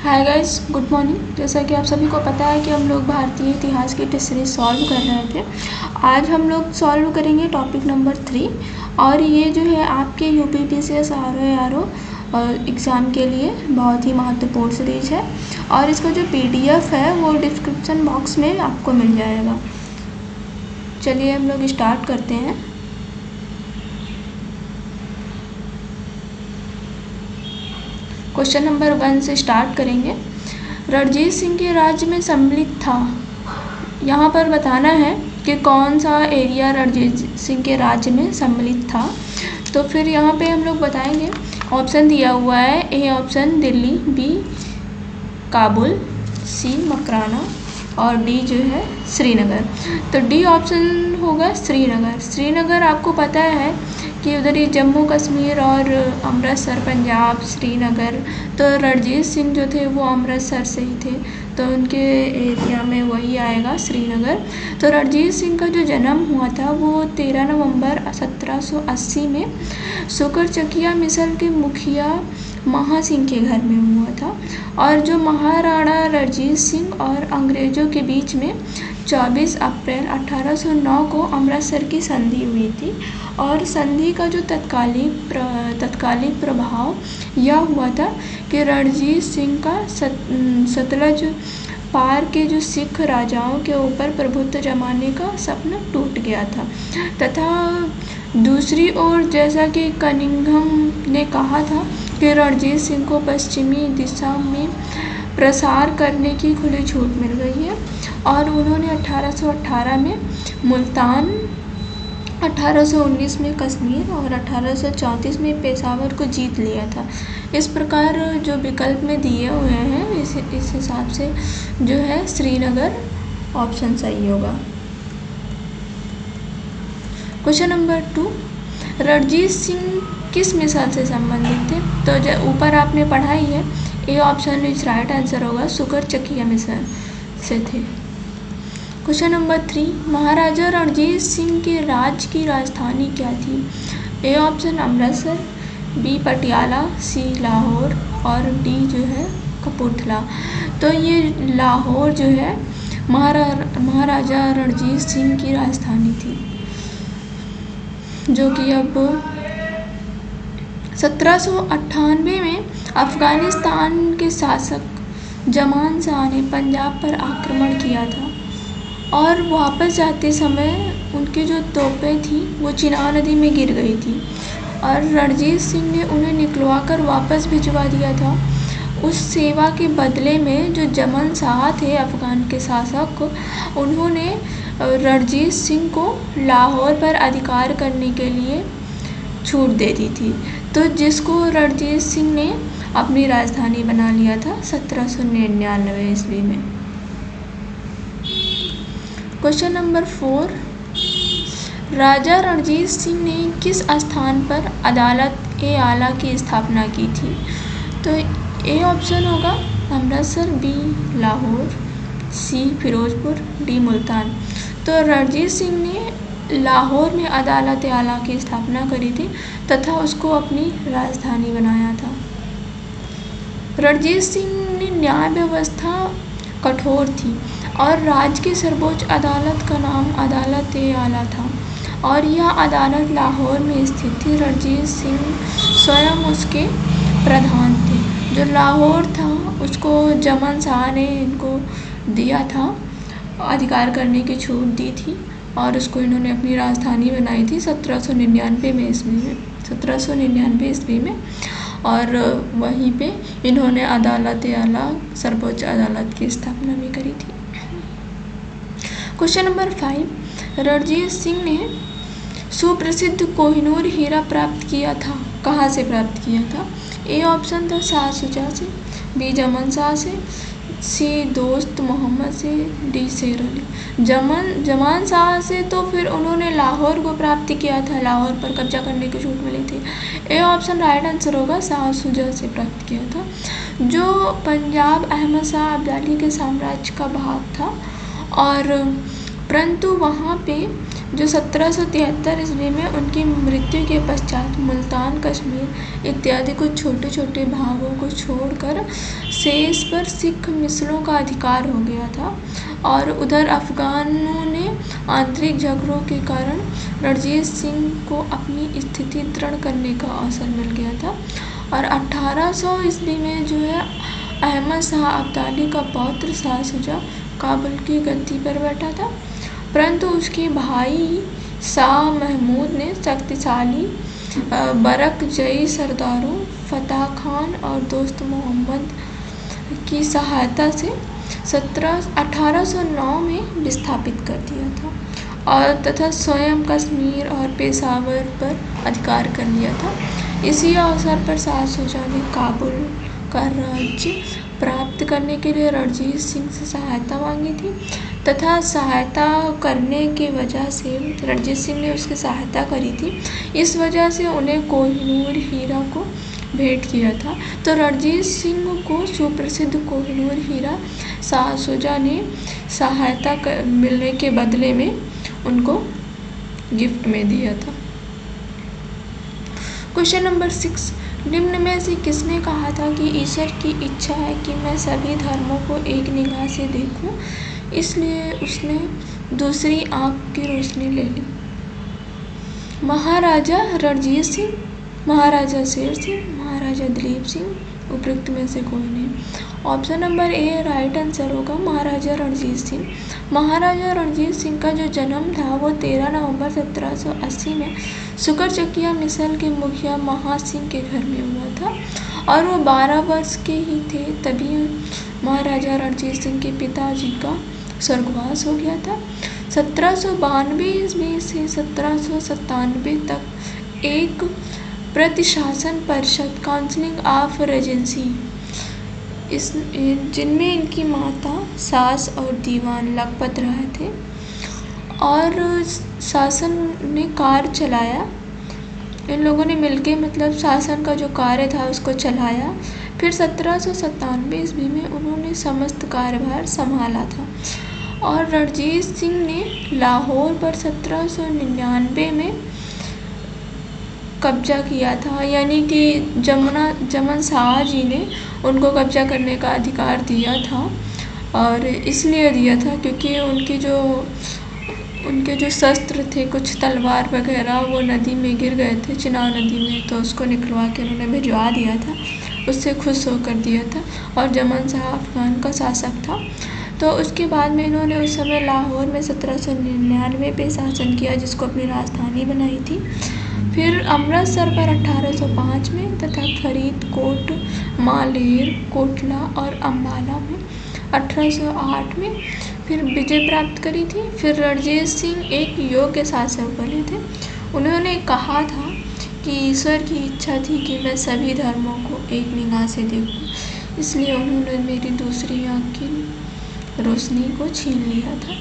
Hi guys, good morning. जैसा कि आप सभी को पता है कि हम लोग भारतीय इतिहास की टेस्ट सीरीज सॉल्व कर रहे थे। आज हम लोग सॉल्व करेंगे टॉपिक नंबर 3 और ये जो है आपके यूपीपीसीएस आरओ एग्ज़ाम के लिए बहुत ही महत्वपूर्ण सीरीज है और इसका जो पीडीएफ है वो डिस्क्रिप्शन बॉक्स में आपको मिल जाएगा। चलिए हम लोग स्टार्ट करते हैं। क्वेश्चन नंबर 1 से स्टार्ट करेंगे। रणजीत सिंह के राज्य में सम्मिलित था। यहाँ पर बताना है कि कौन सा एरिया रणजीत सिंह के राज्य में सम्मिलित था। तो फिर यहाँ पे हम लोग बताएंगे। ऑप्शन दिया हुआ है, A option Delhi, B Kabul, C Makrana और डी जो है श्रीनगर। तो डी ऑप्शन होगा श्रीनगर। श्रीनगर आपको पता है कि उधर ही जम्मू कश्मीर और अमृतसर पंजाब, श्रीनगर। तो रणजीत सिंह जो थे वो अमृतसर से ही थे, तो उनके एरिया में वही आएगा श्रीनगर। तो रणजीत सिंह का जो जन्म हुआ था वो 13 नवंबर 1780 में सुकरचकिया मिसल के मुखिया महासिंह के घर में हुआ था। और जो महाराणा रणजीत सिंह और अंग्रेज़ों के बीच में 24 अप्रैल 1809 को अमृतसर की संधि हुई थी। और संधि का जो तत्कालिक प्रभाव यह हुआ था कि रणजीत सिंह का सतलज पार के जो सिख राजाओं के ऊपर प्रभुत्व जमाने का सपना टूट गया था। तथा दूसरी ओर, जैसा कि कनिंघम ने कहा था कि रणजीत सिंह को पश्चिमी दिशा में प्रसार करने की खुली छूट मिल गई है और उन्होंने 1818 में मुल्तान, 1819 में कश्मीर और 1834 में पेशावर को जीत लिया था। इस प्रकार जो विकल्प में दिए हुए हैं इस हिसाब से जो है श्रीनगर ऑप्शन सही होगा। क्वेश्चन नंबर 2, रणजीत सिंह किस मिसाल से संबंधित थे? तो जो ऊपर आपने पढ़ाई है, A option is right answer होगा, सुकरचकिया मिसल से थे। क्वेश्चन नंबर 3, महाराजा रणजीत सिंह के राज्य की राजधानी क्या थी? A option Amritsar, B Patiala, C Lahore और डी जो है कपूरथला। तो ये लाहौर जो है महाराजा रणजीत सिंह की राजधानी थी, जो कि अब 1798 में अफ़गानिस्तान के शासक जमान शाह ने पंजाब पर आक्रमण किया था और वापस जाते समय उनकी जो तोपें थी वो चिनाब नदी में गिर गई थी और रणजीत सिंह ने उन्हें निकलवा कर वापस भिजवा दिया था। उस सेवा के बदले में जो जमान शाह थे अफ़गान के शासक, उन्होंने रणजीत सिंह को लाहौर पर अधिकार करने के लिए छूट दे दी थी, तो जिसको रणजीत सिंह ने अपनी राजधानी बना लिया था 1799 ईस्वी में। क्वेश्चन नंबर 4, राजा रणजीत सिंह ने किस स्थान पर अदालत ए आला की स्थापना की थी? तो ए ऑप्शन होगा अमृतसर, बी लाहौर, सी फिरोजपुर, डी मुल्तान। तो रणजीत सिंह ने लाहौर में अदालत ए आला की स्थापना करी थी तथा उसको अपनी राजधानी बनाया था। रणजीत सिंह ने न्याय व्यवस्था कठोर थी और राज्य की सर्वोच्च अदालत का नाम अदालत ए आला था और यह अदालत लाहौर में स्थित थी। रणजीत सिंह स्वयं उसके प्रधान थे। जो लाहौर था उसको जमान शाह ने इनको दिया था, अधिकार करने की छूट दी थी और उसको इन्होंने अपनी राजधानी बनाई थी 1799 ईस्वी में और वहीं पे इन्होंने अदालत ए आला, सर्वोच्च अदालत की स्थापना भी करी थी। क्वेश्चन नंबर 5, रणजीत सिंह ने सुप्रसिद्ध कोहिनूर हीरा प्राप्त किया था, कहाँ से प्राप्त किया था? ए ऑप्शन था शाह शुजा से, बी जमान शाह से, सी दोस्त मोहम्मद से, डी शेर अली। जमान शाह से तो फिर उन्होंने लाहौर को प्राप्त किया था, लाहौर पर कब्जा करने की छूट मिली थी। ए ऑप्शन राइट आंसर होगा, शाह शुजा से प्राप्त किया था, जो पंजाब अहमद शाह अब्दाली के साम्राज्य का भाग था और परंतु वहाँ पे जो 1773 ईस्वी में उनकी मृत्यु के पश्चात मुल्तान, कश्मीर इत्यादि कुछ छोटे छोटे भागों को छोड़कर शेष पर सिख मिसलों का अधिकार हो गया था। और उधर अफगानों ने आंतरिक झगड़ों के कारण रणजीत सिंह को अपनी स्थिति दृढ़ करने का अवसर मिल गया था। और 1800 ईस्वी में जो है अहमद शाह अब्दाली का पौत्र शाह शुजा काबुल की गद्दी पर बैठा था, परंतु उसके भाई शाह महमूद ने शक्तिशाली बरकजई सरदारों फतह खान और दोस्त मोहम्मद की सहायता से 1809 में विस्थापित कर दिया था और तथा स्वयं कश्मीर और पेशावर पर अधिकार कर लिया था। इसी अवसर पर शाह शुजा ने काबुल का राज्य प्राप्त करने के लिए रणजीत सिंह से सहायता मांगी थी तथा सहायता करने की वजह से रणजीत सिंह ने उसकी सहायता करी थी, इस वजह से उन्हें कोहिनूर हीरा को भेंट किया था। तो रणजीत सिंह को सुप्रसिद्ध कोहिनूर हीरा शाह शुजा ने सहायता मिलने के बदले में उनको गिफ्ट में दिया था। क्वेश्चन नंबर 6, निम्न में से किसने कहा था कि ईश्वर की इच्छा है कि मैं सभी धर्मों को एक निगाह से देखूं, इसलिए उसने दूसरी आँख की रोशनी ले ली? महाराजा रणजीत सिंह, महाराजा शेर सिंह, महाराजा दिलीप सिंह, उपरोक्त में से कोई नहीं। Option number A right answer होगा महाराजा रणजीत सिंह। महाराजा रणजीत सिंह का जो जन्म था वो 13 नवंबर 1780 में सुकरचकिया मिसल के मुखिया महासिंह के घर में हुआ था और वो 12 वर्ष के ही थे तभी महाराजा रणजीत सिंह के पिताजी का स्वर्गवास हो गया था। 1792 ईस्वी से 1797 तक एक प्रतिशासन परिषद काउंसिलिंग ऑफ रेजेंसी जिनमें इनकी माता, सास और दीवान लखपत रहे थे और शासन ने कार्य चलाया। इन लोगों ने मिलके मतलब शासन का जो कार्य था उसको चलाया। फिर 1797 ईस्वी में उन्होंने समस्त कार्यभार संभाला था और रणजीत सिंह ने लाहौर पर 1799 में कब्जा किया था, यानी कि जमन शाह जी ने उनको कब्जा करने का अधिकार दिया था और इसलिए दिया था क्योंकि उनके जो शस्त्र थे, कुछ तलवार वगैरह, वो नदी में गिर गए थे, चिनाब नदी में, तो उसको निकलवा के उन्होंने भिजवा दिया था। उससे खुश होकर दिया था और जमन शाह अफगान का शासक था। तो उसके बाद में इन्होंने उस समय लाहौर में 1799 पे शासन किया जिसको अपनी राजधानी बनाई थी। फिर अमृतसर पर 1805 में तथा फरीदकोट, मालेर, कोटला और अम्बाला में 1808 में फिर विजय प्राप्त करी थी। फिर रणजीत सिंह एक योग्य शासक बने थे। उन्होंने कहा था कि ईश्वर की इच्छा थी कि मैं सभी धर्मों को एक निगाह से देखूं, इसलिए उन्होंने मेरी दूसरी आँख की रोशनी को छीन लिया था।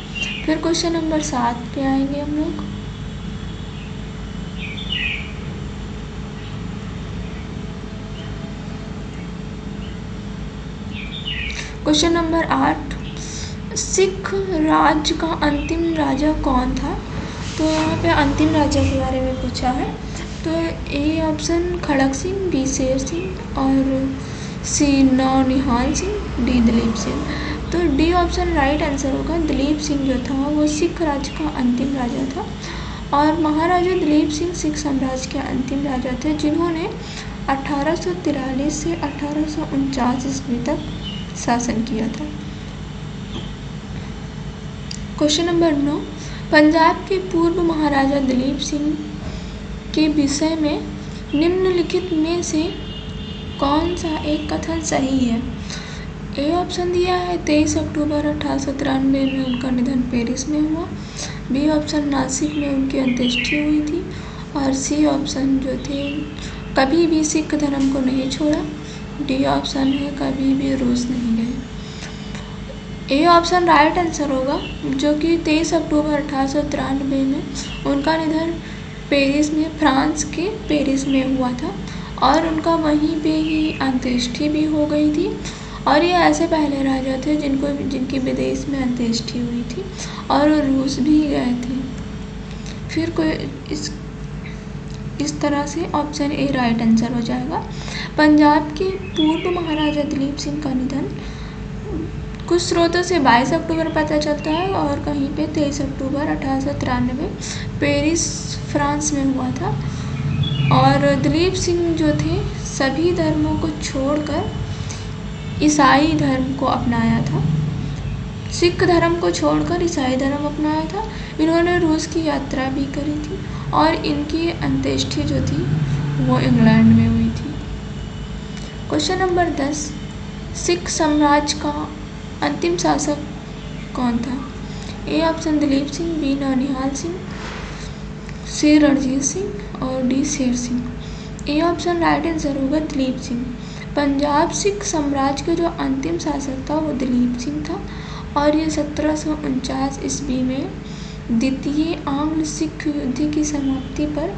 फिर क्वेश्चन नंबर 7 पे आएंगे हम लोग। क्वेश्चन नंबर 8, सिख राज्य का अंतिम राजा कौन था? तो यहाँ पे अंतिम राजा के बारे में पूछा है। तो A option Kharak Singh, B Sher Singh और सी नौनिहाल सिंह, डी दिलीप सिंह। तो डी ऑप्शन राइट आंसर होगा। दिलीप सिंह जो था वो सिख राज्य का अंतिम राजा था और महाराजा दिलीप सिंह सिख साम्राज्य के अंतिम राजा थे जिन्होंने 1843 से 1849 ईस्वी तक शासन किया था। क्वेश्चन नंबर 9, पंजाब के पूर्व महाराजा दिलीप सिंह के विषय में निम्नलिखित में से कौन सा एक कथन सही है? ए ऑप्शन दिया है 23 अक्टूबर 1893 में उनका निधन पेरिस में हुआ, बी ऑप्शन नासिक में उनकी अंत्येष्टि हुई थी और सी ऑप्शन जो थे कभी भी सिख धर्म को नहीं छोड़ा, डी ऑप्शन है कभी भी रूस नहीं गए। ए ऑप्शन राइट आंसर होगा जो कि 23 अक्टूबर 1893 में उनका निधन पेरिस में, फ्रांस के पेरिस में हुआ था और उनका वहीं पे ही अंत्येष्टि भी हो गई थी। और ये ऐसे पहले राजा थे जिनकी विदेश में अंत्येष्टि हुई थी और रूस भी गए थे। फिर कोई इस तरह से ऑप्शन ए राइट आंसर हो जाएगा। पंजाब के पूर्व महाराजा दलीप सिंह का निधन कुछ स्रोतों से 22 अक्टूबर पता चलता है और कहीं पे 23 अक्टूबर 1893 पेरिस फ्रांस में हुआ था। और दलीप सिंह जो थे सभी धर्मों को छोड़कर ईसाई धर्म को अपनाया था, सिख धर्म को छोड़कर ईसाई धर्म अपनाया था। इन्होंने रूस की यात्रा भी करी थी और इनकी अंत्येष्टि जो थी वो इंग्लैंड में हुई थी। क्वेश्चन नंबर 10, सिख साम्राज्य का अंतिम शासक कौन था? A option Dalip Singh, B Naunihal Singh, C Ranjit Singh और D Sher Singh. A option right answer होगा दलीप सिंह। पंजाब सिख साम्राज्य का जो अंतिम शासक था वो दलीप सिंह था और ये 1749 ईस्वी में द्वितीय आंग्ल सिख युद्ध की समाप्ति पर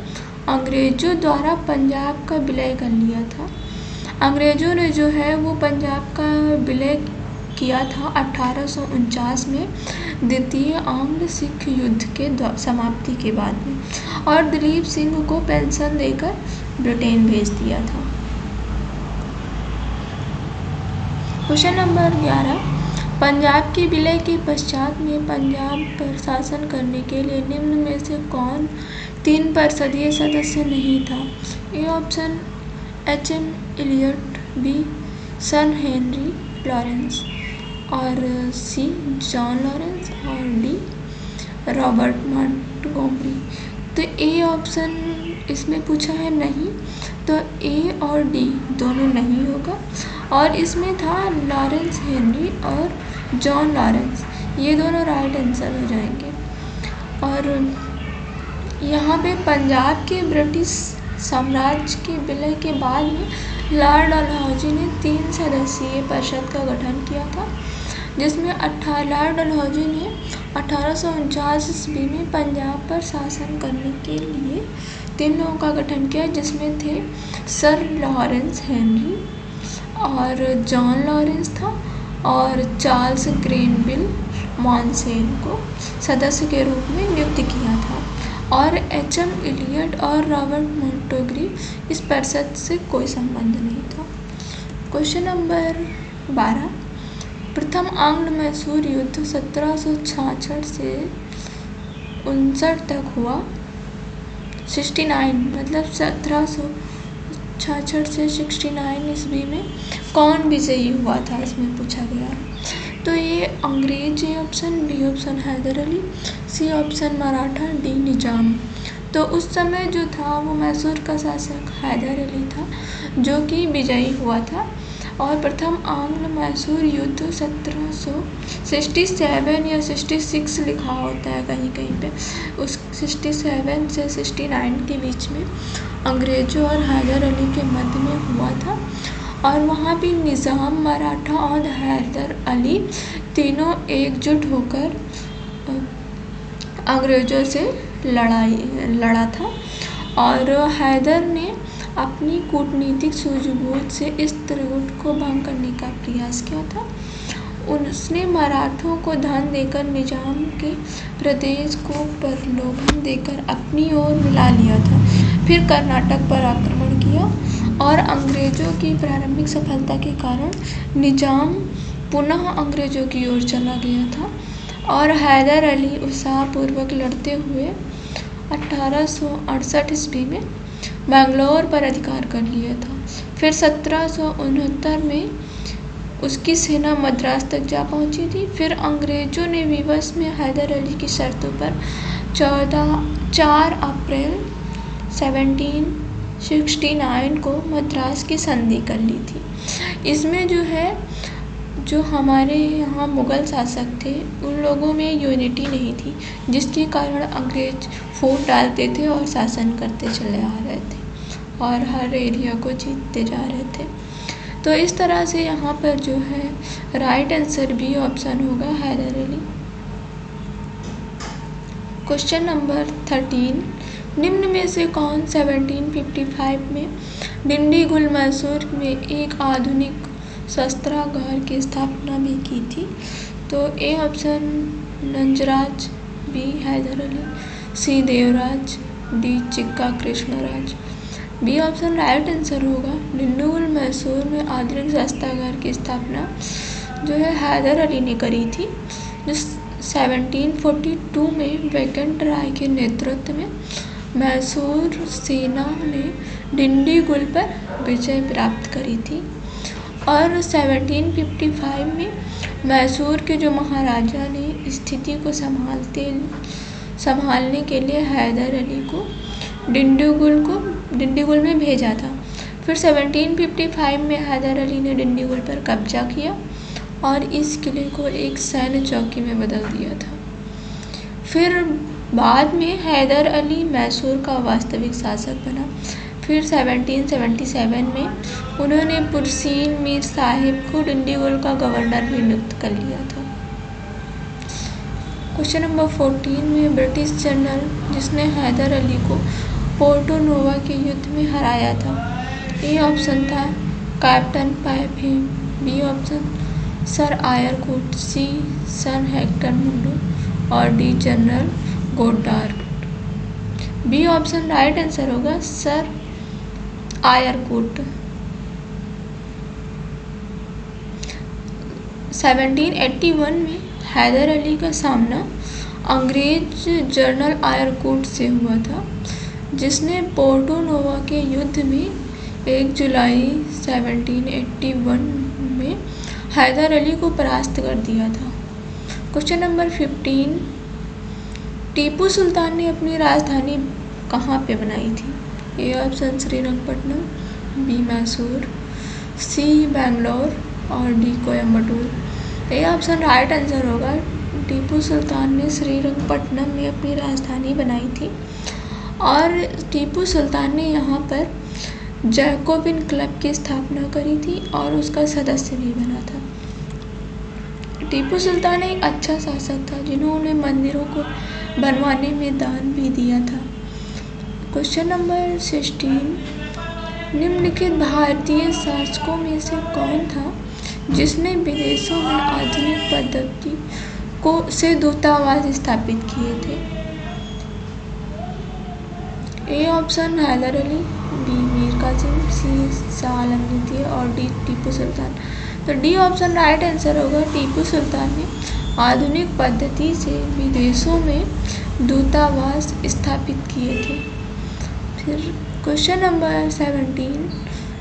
अंग्रेजों द्वारा पंजाब का विलय कर लिया था। अंग्रेजों ने जो है वो पंजाब का विलय किया था 1849 में द्वितीय आंग्ल सिख युद्ध के समाप्ति के बाद में, और दलीप सिंह को पेंशन देकर ब्रिटेन भेज दिया था। क्वेश्चन नंबर 11, पंजाब के विलय के पश्चात में पंजाब पर शासन करने के लिए निम्न में से कौन 3 संसदीय सदस्य नहीं था? A option HM Elliot, B sir Henry Lawrence और सी जॉन लॉरेंस और डी रॉबर्ट मॉन्टगोमरी। तो ए ऑप्शन इसमें पूछा है नहीं, तो ए और डी दोनों नहीं होगा और इसमें था लॉरेंस हेनरी और जॉन लॉरेंस, ये दोनों राइट आंसर हो जाएंगे। और यहाँ पे पंजाब के ब्रिटिश साम्राज्य के विलय के बाद में लॉर्ड डलहौजी ने 3 सदस्यीय परिषद का गठन किया था, जिसमें लॉर्ड डलहौजी ने 1849 ईस्वी में पंजाब पर शासन करने के लिए 3 लोगों का गठन किया, जिसमें थे सर लॉरेंस हेनरी और जॉन लॉरेंस था और चार्ल्स ग्रेनविल मॉन्सेन को सदस्य के रूप में नियुक्त किया था और HM एलियट और रॉबर्ट मॉन्टगोमरी इस परिषद से कोई संबंध नहीं था। क्वेश्चन नंबर 12, प्रथम आंग्ल मैसूर युद्ध 1766 से 59 तक हुआ। 69 मतलब 1766 से 69 ईस्वी में कौन विजयी हुआ था, इसमें पूछा गया है। तो ये अंग्रेज, A option, B option Hyder Ali, C option Maratha, D Nizam. तो उस समय जो था वो मैसूर का शासक हैदर अली था जो कि विजयी हुआ था और प्रथम आंग्ल मैसूर युद्ध 1767 या 66 लिखा होता है कहीं कहीं पे, उस 67 से 69 के बीच में अंग्रेजों और हैदर अली के मध्य में हुआ था और वहाँ भी निज़ाम, मराठा और हैदर अली तीनों एकजुट होकर अंग्रेजों से लड़ा था और हैदर ने अपनी कूटनीतिक सूझबूझ से इस त्रिगुट को भंग करने का प्रयास किया था। उसने मराठों को धन देकर निजाम के प्रदेश को प्रलोभन देकर अपनी ओर मिला लिया था, फिर कर्नाटक पर आक्रमण किया और अंग्रेजों की प्रारंभिक सफलता के कारण निजाम पुनः अंग्रेजों की ओर चला गया था और हैदर अली उत्साहपूर्वक लड़ते हुए 1868 ईस्वी में बेंगलोर पर अधिकार कर लिया था। फिर 1769 में उसकी सेना मद्रास तक जा पहुंची थी। फिर अंग्रेजों ने विवश में हैदर अली की शर्तों पर 4 अप्रैल 1769 को मद्रास की संधि कर ली थी। इसमें जो है जो हमारे यहाँ मुग़ल शासक थे उन लोगों में यूनिटी नहीं थी, जिसके कारण अंग्रेज फूट डालते थे और शासन करते चले आ रहे थे और हर एरिया को जीतते जा रहे थे। तो इस तरह से यहाँ पर जो है राइट आंसर बी ऑप्शन होगा, हैदर अली। क्वेश्चन नंबर 13, निम्न में से कौन 1755 में डिंडी गुल मैसूर में एक आधुनिक शस्त्रागार की स्थापना भी की थी? तो A option Nanjaraj, B Hyder Ali, C Devaraj, D Chikka Krishnaraj. B option right answer होगा। डिंडीगुल मैसूर में आधुनिक शस्त्रागार की स्थापना जो है हैदर अली ने करी थी, जो 1742 में वेंकट राय के नेतृत्व में मैसूर सेना ने डिंडीगुल पर विजय प्राप्त करी थी। और 1755 में मैसूर के जो महाराजा ने स्थिति को संभालने के लिए हैदर अली को डिंडीगुल में भेजा था। फिर 1755 में हैदर अली ने डिंडीगुल पर कब्जा किया और इस किले को एक सैन्य चौकी में बदल दिया था। फिर बाद में हैदर अली मैसूर का वास्तविक शासक बना। फिर 1777 में उन्होंने पुरसीन मीर साहिब को डिंडीगुल का गवर्नर भी नियुक्त कर लिया था। क्वेश्चन नंबर 14 में ब्रिटिश जनरल जिसने हैदर अली को पोर्टो नोवा के युद्ध में हराया था। ए ऑप्शन था captain Popham, B option sir Eyre Coote, C sir Hector Munro और D general Goddard. B option right answer होगा सर आयर कोट। 1781 में हैदर अली का सामना अंग्रेज जनरल आयरकोट से हुआ था, जिसने पोर्टो नोवा के युद्ध में 1 जुलाई 1781 में हैदर अली को परास्त कर दिया था। क्वेश्चन नंबर 15, टीपू सुल्तान ने अपनी राजधानी कहाँ पे बनाई थी? A option Srirangapatnam, B Mysore, C Bangalore और D Coimbatore. A option right answer होगा। टीपू सुल्तान ने श्रीरंगपट्टनम में अपनी राजधानी बनाई थी और टीपू सुल्तान ने यहाँ पर जैकोबिन क्लब की स्थापना करी थी और उसका सदस्य भी बना था। टीपू सुल्तान एक अच्छा शासक था जिन्होंने मंदिरों को बनवाने में दान भी दिया था। क्वेश्चन नंबर 16, निम्नलिखित भारतीय शासकों में से कौन था जिसने विदेशों में आधुनिक पद्धति से दूतावास स्थापित किए थे? A option Hyder Ali, B Mir Qasim, C Shah Alam द्वितीय और डी टीपू सुल्तान। तो डी ऑप्शन राइट आंसर होगा। टीपू सुल्तान ने आधुनिक पद्धति से विदेशों में दूतावास स्थापित किए थे। फिर क्वेश्चन नंबर 17,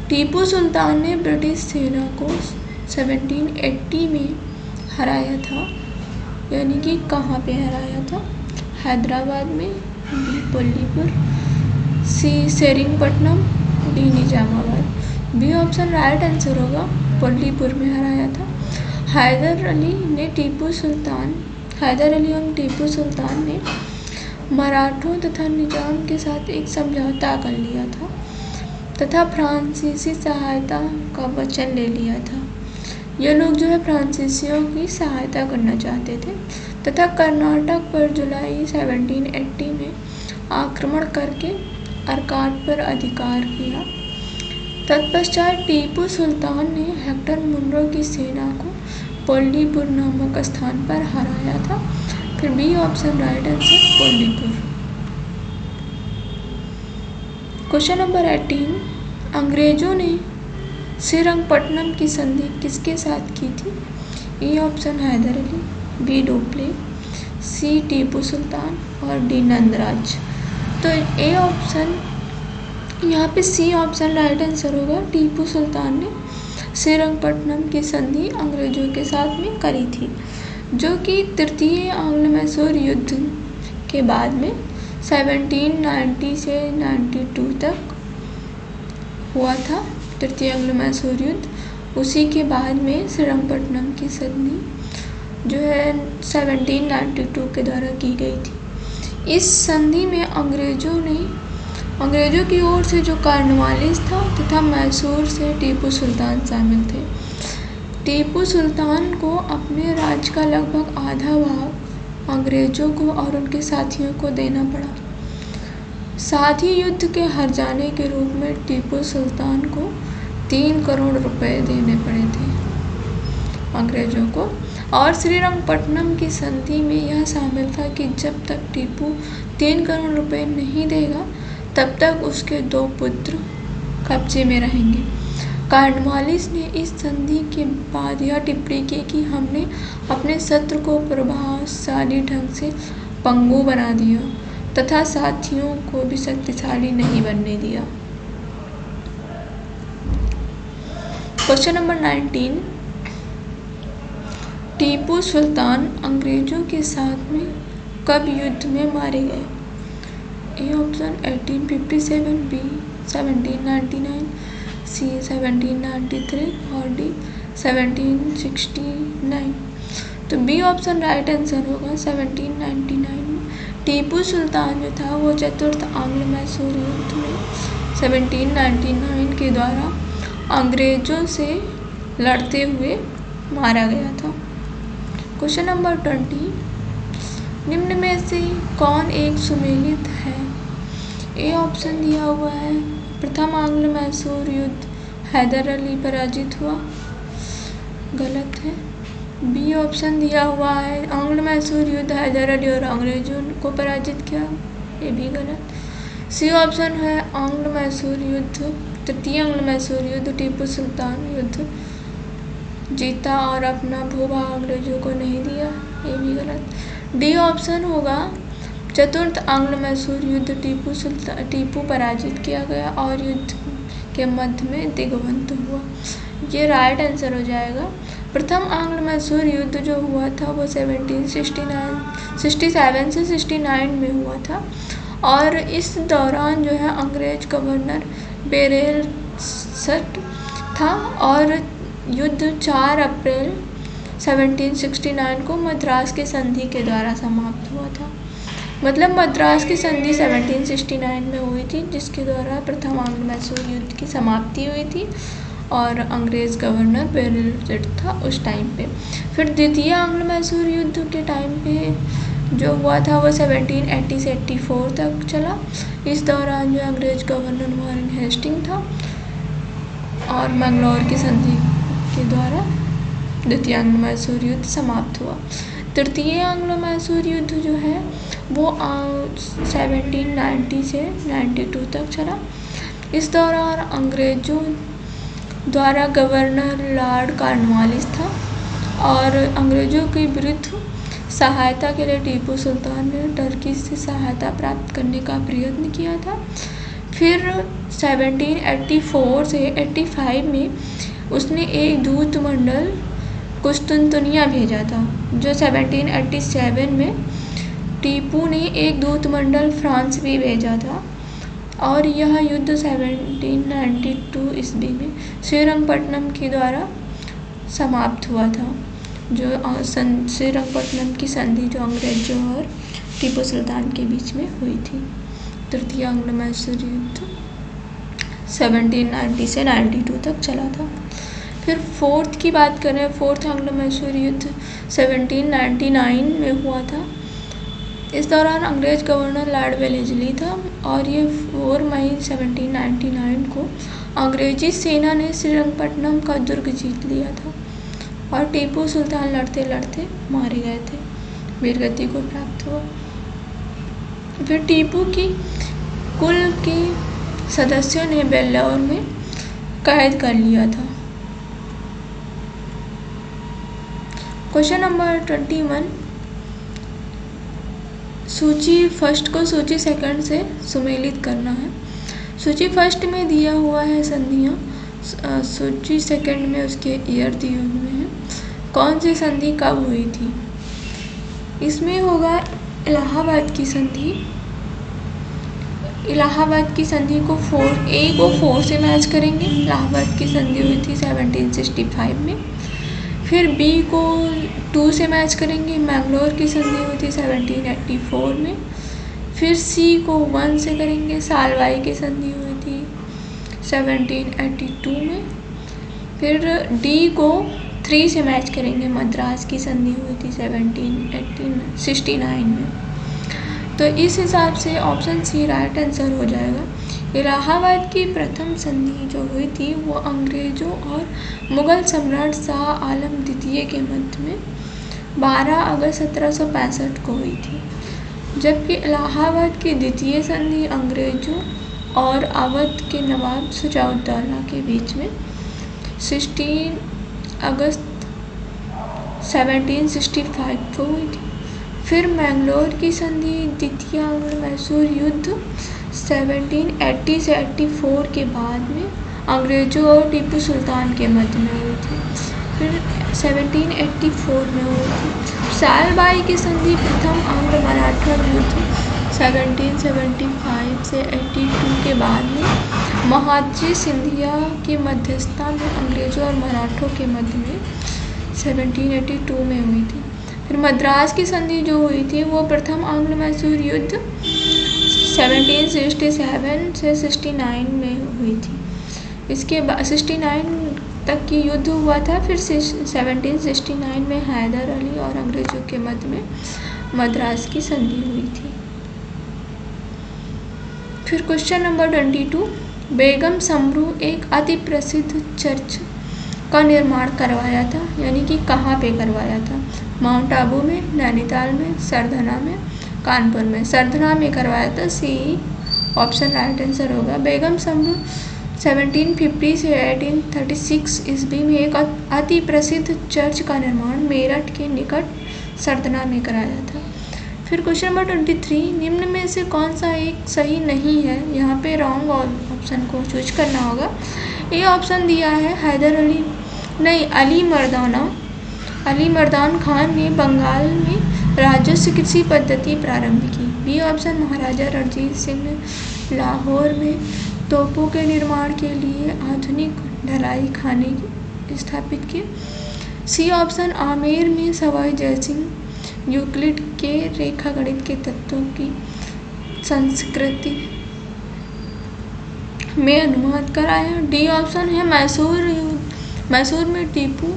टीपू सुल्तान ने ब्रिटिश सेना को 1780 में हराया था, यानी कि कहाँ पे हराया था? हैदराबाद में, B Pollipur, C Seringapatnam, D Nizamabad. B option right answer होगा। पोल्लीपुर में हराया था। हैदर अली एवं टीपू सुल्तान ने मराठों तथा निजाम के साथ एक समझौता कर लिया था तथा फ्रांसीसी सहायता का वचन ले लिया था। ये लोग जो है फ्रांसीसियों की सहायता करना चाहते थे तथा कर्नाटक पर जुलाई 1780 में आक्रमण करके अर्काट पर अधिकार किया। तत्पश्चात टीपू सुल्तान ने हेक्टर मुंडो की सेना को पोल्लीपुर नामक स्थान पर हराया था। फिर B option right answer Pollipur. Question number 18, अंग्रेजों ने श्रीरंगपट्टनम की संधि किसके साथ की थी? A option Hyder Ali, B Dupleix, C Tipu Sultan और डी नंदराज। तो ए ऑप्शन यहाँ पे सी ऑप्शन राइट आंसर होगा। टीपू सुल्तान ने श्रीरंगपट्टनम की संधि अंग्रेजों के साथ में करी थी, जो कि तृतीय आंग्ल मैसूर युद्ध के बाद में 1790 से 92 तक हुआ था। तृतीय आंग्ल मैसूर युद्ध, उसी के बाद में श्रीरंगपट्टनम की संधि जो है 1792 के द्वारा की गई थी। इस संधि में अंग्रेजों की ओर से जो कॉर्नवालिस था तथा मैसूर से टीपू सुल्तान शामिल थे। टीपू सुल्तान को अपने राज्य का लगभग आधा भाग अंग्रेजों को और उनके साथियों को देना पड़ा। साथ ही युद्ध के हार जाने के रूप में टीपू सुल्तान को 3 करोड़ रुपए देने पड़े थे। अंग्रेज़ों को। और श्रीरंगपट्टनम की संधि में यह शामिल था कि जब तक टीपू 3 करोड़ रुपए नहीं देगा तब तक उसके 2 पुत्र कब्जे में रहेंगे। कॉर्नवालिस ने इस संधि के बाद यह टिप्पणी की कि हमने अपने शत्रु को प्रभावशाली ढंग से पंगु बना दिया तथा साथियों को भी शक्तिशाली नहीं बनने दिया। क्वेश्चन नंबर 19, टीपू सुल्तान अंग्रेजों के साथ में कब युद्ध में मारे गए? ए ऑप्शन 1857, बी 1799, सी 1793 और डी 1769। तो बी ऑप्शन राइट आंसर होगा 1799 में। टीपू सुल्तान जो था वो चतुर्थ आंग्ल मैसूर युद्ध में 1799 के द्वारा अंग्रेजों से लड़ते हुए मारा गया था। क्वेश्चन नंबर 20, निम्न में से कौन एक सुमेलित है? ए ऑप्शन दिया हुआ है प्रथम आंग्ल मैसूर युद्ध हैदर अली पराजित हुआ, गलत है। बी ऑप्शन दिया हुआ है आंग्ल मैसूर युद्ध हैदर अली और अंग्रेजों को पराजित किया, ये भी गलत। सी ऑप्शन है आंग्ल मैसूर युद्ध, तृतीय आंग्ल मैसूर युद्ध टीपू सुल्तान युद्ध जीता और अपना भूभाग अंग्रेजों को नहीं दिया, ये भी गलत। डी ऑप्शन होगा चतुर्थ आंग्ल मैसूर युद्ध टीपू पराजित किया गया और युद्ध के मध्य में दिग्बंध हुआ, ये राइट आंसर हो जाएगा। प्रथम आंग्ल मैसूर युद्ध जो हुआ था वो 1767 से 69 में हुआ था और इस दौरान जो है अंग्रेज गवर्नर बेरेल सट था और युद्ध 4 अप्रैल 1769 को मद्रास की संधि के द्वारा समाप्त हुआ था। मतलब मद्रास की संधि 1769 में हुई थी जिसके द्वारा प्रथम आंग्ल मैसूर युद्ध की समाप्ति हुई थी और अंग्रेज़ गवर्नर बेरेल सट था उस टाइम पे। फिर द्वितीय आंग्ल मैसूर युद्ध के टाइम पे जो हुआ था वो 1780 से 84 तक चला। इस दौरान जो अंग्रेज गवर्नर वॉरेन हेस्टिंग था और मैंगलोर की संधि के द्वारा द्वितीय आंग्ल मैसूर युद्ध समाप्त हुआ। तृतीय आंग्ल मैसूर युद्ध जो है वो 1790 से 92 तक चला। इस दौरान अंग्रेजों द्वारा गवर्नर लॉर्ड कॉर्नवालिस था और अंग्रेजों के विरुद्ध सहायता के लिए टीपू सुल्तान ने टर्की से सहायता प्राप्त करने का प्रयत्न किया था। फिर 1784 से 85 में उसने एक दूत मंडल कुस्तुनतुनिया भेजा था। जो 1787 में टीपू ने एक दूत मंडल फ्रांस भी भेजा था और यह युद्ध 1792 ईस्वी में श्रीरंगपट्टनम के द्वारा समाप्त हुआ था। जो श्रीरंगपट्टनम की संधि जो अंग्रेजों और टीपू सुल्तान के बीच में हुई थी। तृतीय आंग्ल मैसूर युद्ध 1790 से 92 तक चला था। फिर फोर्थ की बात करें, फोर्थ आंग्लो मैसूर युद्ध 1799 में हुआ था। इस दौरान अंग्रेज गवर्नर लॉर्ड वेलेस्ली था और ये 4 मई 1799 को अंग्रेजी सेना ने श्रीरंगपट्टनम का दुर्ग जीत लिया था और टीपू सुल्तान लड़ते लड़ते मारे गए थे, वीरगति को प्राप्त हुआ। फिर टीपू की कुल के सदस्यों ने बेल्लौर में कैद कर लिया था। क्वेश्चन नंबर 21, सूची फर्स्ट को सूची सेकंड से सुमेलित करना है। सूची फर्स्ट में दिया हुआ है संधियाँ, सूची सेकंड में उसके ईयर दिए हुए हैं। कौन सी संधि कब हुई थी? इसमें होगा इलाहाबाद की संधि। इलाहाबाद की संधि को 4 से मैच करेंगे। इलाहाबाद की संधि हुई थी 1765 में। फिर बी को 2 से मैच करेंगे। मैंगलोर की संधि हुई थी 1784 में। फिर सी को 1 से करेंगे। सालवाई की संधि हुई थी 1782 में। फिर डी को 3 से मैच करेंगे। मद्रास की संधि हुई थी 1769 में। तो इस हिसाब से ऑप्शन सी राइट आंसर हो जाएगा इलाहाबाद की प्रथम संधि जो हुई थी वो अंग्रेजों और मुगल सम्राट शाह आलम द्वितीय के मध्य में 12 अगस्त 1765 को हुई थी, जबकि इलाहाबाद की द्वितीय संधि अंग्रेजों और अवध के नवाब सिराजुद्दौला के बीच में 16 अगस्त 1765 को हुई थी। फिर मैंगलोर की संधि द्वितीय आंग्ल मैसूर युद्ध 1780 से 84 के बाद में अंग्रेजों और टीपू सुल्तान के मध्य में हुई थी। फिर 1784 में हुई थी। सालबाई की संधि प्रथम आंग्ल मराठा युद्ध 1775 से 82 के बाद में महादजी सिंधिया की मध्यस्थता में अंग्रेजों और मराठों के मध्य में 1782 में हुई थी। फिर मद्रास की संधि जो हुई थी वो प्रथम आंग्ल मैसूर युद्ध 1767 से 69 में हुई थी। इसके बाद 69 तक की युद्ध हुआ था। फिर 1769 में हैदर अली और अंग्रेजों के मध्य में मद्रास की संधि हुई थी। फिर क्वेश्चन नंबर 22, बेगम समरू एक अति प्रसिद्ध चर्च का निर्माण करवाया था, यानी कि कहाँ पे करवाया था? माउंट आबू में, नैनीताल में, सरधना में, कानपुर में। सरधना में करवाया था, सी ऑप्शन राइट आंसर होगा। बेगम समरू 1750 से 1836 ईस्वी में एक अति प्रसिद्ध चर्च का निर्माण मेरठ के निकट सरधना में कराया था। फिर क्वेश्चन नंबर 23, निम्न में से कौन सा एक सही नहीं है? यहाँ पे रॉन्ग ऑप्शन को चूज करना होगा। ए ऑप्शन दिया है हैदर अली, नहीं, अली मर्दान खान ने बंगाल में राजस्व कृषि पद्धति प्रारंभ की। बी ऑप्शन महाराजा रणजीत सिंह ने लाहौर में तोपों के निर्माण के लिए आधुनिक ढलाई खाने स्थापित किए। सी ऑप्शन आमेर में सवाई जयसिंह यूक्लिड के रेखागणित के तत्वों की संस्कृति में अनुवाद कराया। डी ऑप्शन है मैसूर में टीपू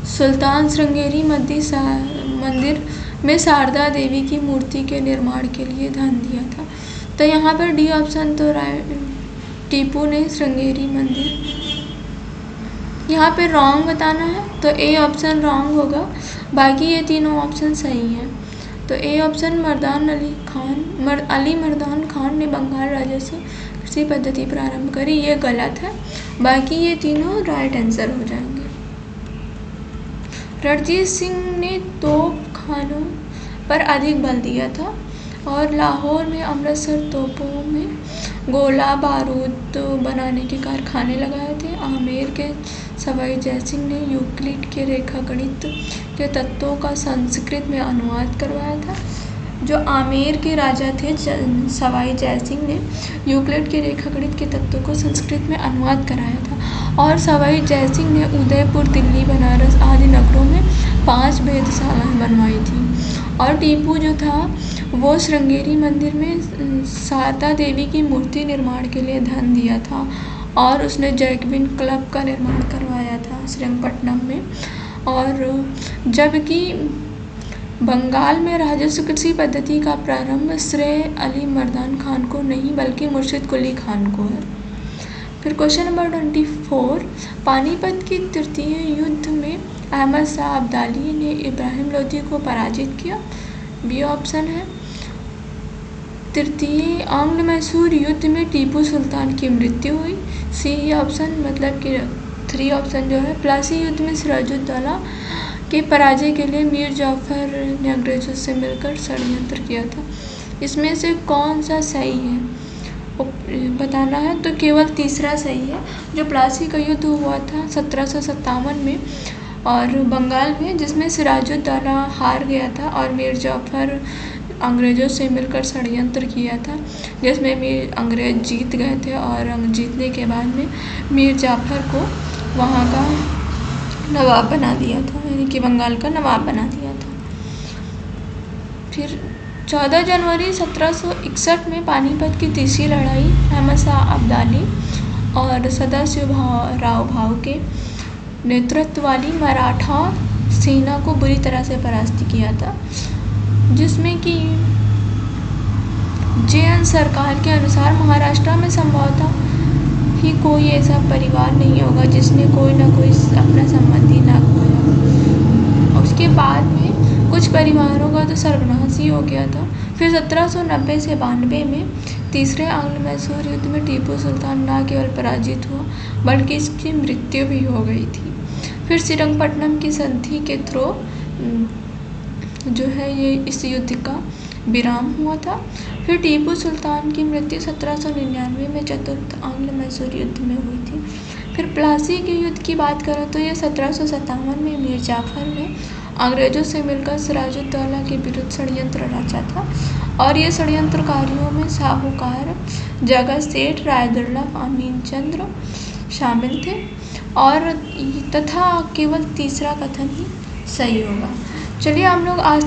सुल्तान श्रृंगेरी मंदिर में शारदा देवी की मूर्ति के निर्माण के लिए धन दिया था। तो यहाँ पर डी ऑप्शन तो टीपू ने श्रृंगेरी मंदिर, यहाँ पे रॉन्ग बताना है, तो ए ऑप्शन रॉन्ग होगा। बाकी ये तीनों ऑप्शन सही हैं। तो ए ऑप्शन अली मर्दान खान ने बंगाल राजस्व कृषि पद्धति प्रारंभ करी, ये गलत है। बाकी ये तीनों राइट आंसर हो जाएंगे। रणजीत सिंह ने तोप खानों पर अधिक बल दिया था और लाहौर में अमृतसर तोपों में गोला बारूद बनाने के कारखाने लगाए थे। आमेर के सवाई जयसिंह ने यूक्लिड के रेखागणित के तत्वों का संस्कृत में अनुवाद करवाया था। जो आमेर के राजा थे सवाई जयसिंह ने यूक्लिड के रेखागणित के तत्वों को संस्कृत में अनुवाद कराया था। और सवाई जयसिंह ने उदयपुर, दिल्ली, बनारस आदि नगरों में 5 वेधशालाएं बनवाई थी। और टीपू जो था वो श्रृंगेरी मंदिर में शारदा देवी की मूर्ति निर्माण के लिए धन दिया था और उसने जैकबिन क्लब का निर्माण करवाया था श्रीरंगपट्टनम में। और जबकि बंगाल में राजस्व कृषि पद्धति का प्रारंभ श्रेय अली मर्दान खान को नहीं बल्कि मुर्शिद कुली खान को है। फिर क्वेश्चन नंबर 24, पानीपत की तृतीय युद्ध में अहमद शाह अब्दाली ने इब्राहिम लोदी को पराजित किया। बी ऑप्शन है। तृतीय आंग्ल मैसूर युद्ध में टीपू सुल्तान की मृत्यु हुई। सी ऑप्शन मतलब कि 3 ऑप्शन जो है, प्लासी युद्ध में सिराजुद्दौला के पराजय के लिए मीर जाफर ने अंग्रेजों से मिलकर षड्यंत्र किया था। इसमें से कौन सा सही है बताना है, तो केवल तीसरा सही है। जो प्लासी का युद्ध हुआ था 1757 में और बंगाल में, जिसमें सिराजुद्दौला हार गया था और मीर जाफर अंग्रेज़ों से मिलकर षड्यंत्र किया था, जिसमें अंग्रेज़ जीत गए थे और जीतने के बाद में मीर जाफर को वहाँ का नवाब बना दिया था, यानी कि बंगाल का नवाब बना दिया था। फिर 14 जनवरी 1761 में पानीपत की तीसरी लड़ाई अहमद शाह अब्दाली और सदाशिवराव भाऊ के नेतृत्व वाली मराठा सेना को बुरी तरह से परास्त किया था, जिसमें कि जैन सरकार के अनुसार महाराष्ट्र में संभवतः ही कोई ऐसा परिवार नहीं होगा जिसने कोई ना कोई अपना संबंधी ना खोया। उसके बाद में कुछ परिवारों का तो सर्वनाश ही हो गया था। फिर 1790 से 92 में तीसरे आंग्ल मैसूर युद्ध में टीपू सुल्तान न केवल पराजित हुआ बल्कि इसकी मृत्यु भी हो गई थी। फिर श्रीरंगपट्टनम की संधि के थ्रू जो है ये इस युद्ध का विराम हुआ था। फिर टीपू सुल्तान की मृत्यु 1799 में चतुर्थ आंग्ल मैसूर युद्ध में हुई थी। फिर प्लासी के युद्ध की बात करें तो ये 1757 में मीर जाफर ने अंग्रेजों से मिलकर सिराजुद्दौला के विरुद्ध षड्यंत्र रचा था और ये षड्यंत्रकारियों में साहूकार जगत सेठ रायदुल्ला अमीनचंद्र शामिल थे और तथा केवल तीसरा कथन ही सही होगा। चलिए हम लोग आज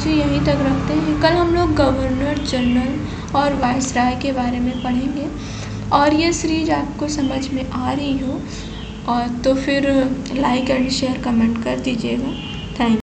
यहीं तक रखते हैं। कल हम लोग गवर्नर जनरल और वायसराय के बारे में पढ़ेंगे और ये सीरीज आपको समझ में आ रही हो और तो फिर लाइक एंड शेयर कमेंट कर दीजिएगा। Thank you.